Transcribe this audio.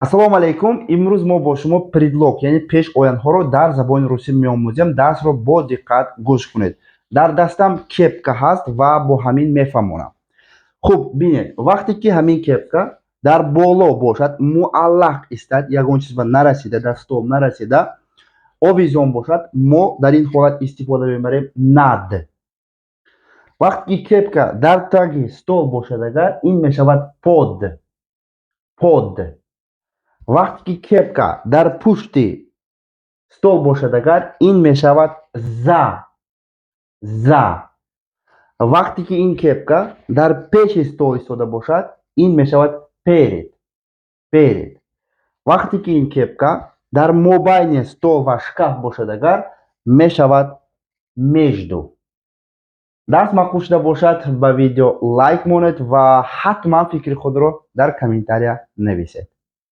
Ассалому алайкум. Имрӯз мо бо шумо предлог, яъне пешоянҳоро дар забони русӣ меомӯзем. Дарсро бо диққат гӯш кунед. Дар дастам кепка ҳаст ва бо ҳамин мефаҳмонам. Хуб, бинед, вақте ки ҳамин кепка дар боло бошад, муаллақ истад, ягон чиз ба нарасида, дар стол нарасида, овизон бошад, мо дар ин ҳолат истифода мебарем над. Вақте ки кепка дар таги стол бошад, агар ин мешавад под. Вақте ки кепка дар пушти стол бошад, агар ин мешавад за. Вақте ки ин кепка дар пеши стол истода бошад, ин мешавад перед. Вақте ки ин кепка дар мобайни стол ва шкаф бошад, агар мешавад между. Дарс маъқул шуда бошад, ба видео лайк монед ва ҳатман фикри худро дар комментария нависед.